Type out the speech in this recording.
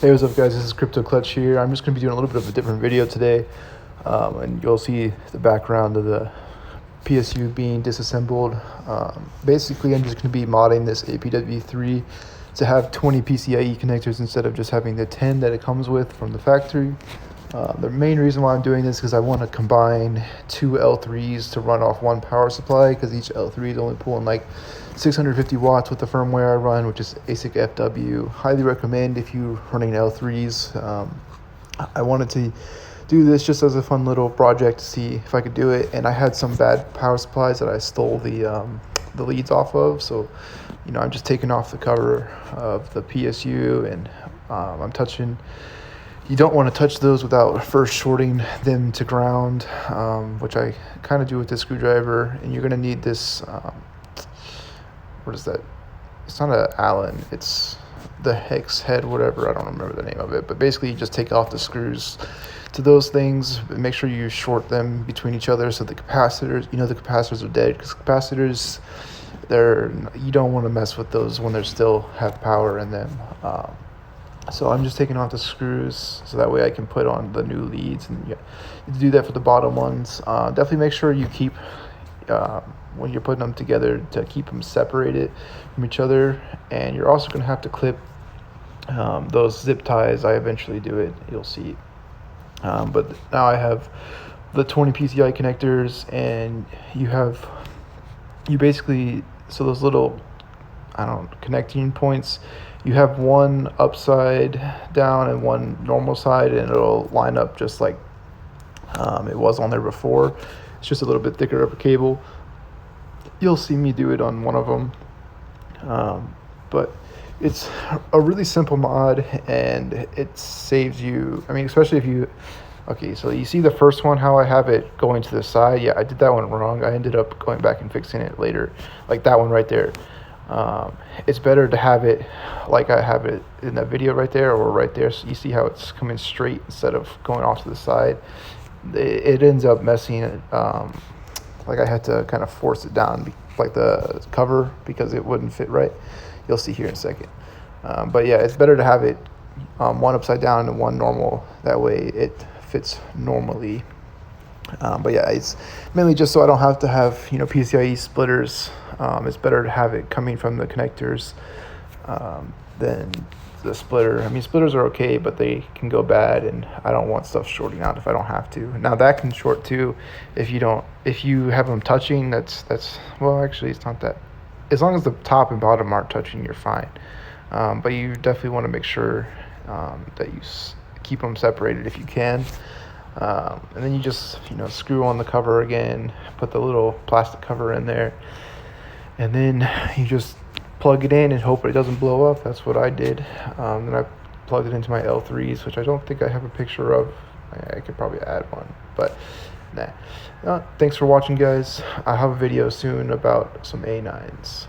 Hey, what's up guys, this is Crypto Clutch here. I'm just going to be doing a little bit of a different video today, and you'll see the background of the PSU being disassembled. Basically, I'm just going to be modding this APW3 to have 20 PCIe connectors instead of just having the 10 that it comes with from the factory. The main reason why I'm doing this is because I want to combine two L3s to run off one power supply, because each L3 is only pulling like 650 watts with the firmware I run, which is ASIC FW. Highly recommend if you're running L3s. I wanted to do this just as a fun little project to see if I could do it, and I had some bad power supplies that I stole the leads off of, so I'm just taking off the cover of the PSU, and I'm touching. You don't want to touch those without first shorting them to ground, which I kind of do with this screwdriver. And you're going to need this, what is that? It's not an Allen, it's the hex head, whatever. I don't remember the name of it. But basically, you just take off the screws to those things. Make sure you short them between each other so the capacitors, the capacitors are dead. Because capacitors, you don't want to mess with those when they still have power in them. So I'm just taking off the screws so that way I can put on the new leads, and you do that for the bottom ones. Definitely make sure you keep, when you're putting them together, to keep them separated from each other. And you're also going to have to clip those zip ties. I eventually do it, you'll see. But now I have the 20 PCI connectors, and you basically, so those little, connecting points, you have one upside down and one normal side, and it'll line up just like it was on there before. It's just a little bit thicker of a cable. You'll see me do it on one of them, but it's a really simple mod, and it saves you, especially if you, okay, so you see the first one, how I have it going to the side. Yeah, I did that one wrong. I ended up going back and fixing it later, like that one right there. It's better to have it like I have it in that video right there, or right there, so you see how it's coming straight instead of going off to the side. It ends up messing it, like I had to kind of force it down like the cover, because it wouldn't fit right. You'll see here in a second. But yeah, it's better to have it one upside down and one normal, that way it fits normally. But yeah, it's mainly just so I don't have to have PCIe splitters. It's better to have it coming from the connectors than the splitter. Splitters are okay, but they can go bad, and I don't want stuff shorting out if I don't have to. Now that can short too if you have them touching. That's well, actually it's not that. As long as the top and bottom aren't touching, you're fine. But you definitely want to make sure that you keep them separated if you can. And then you just screw on the cover again, put the little plastic cover in there, and then you just plug it in and hope it doesn't blow up. That's what I did. Then I plugged it into my L3s, which I don't think I have a picture of. I could probably add one, but nah. Thanks for watching, guys. I have a video soon about some A9s.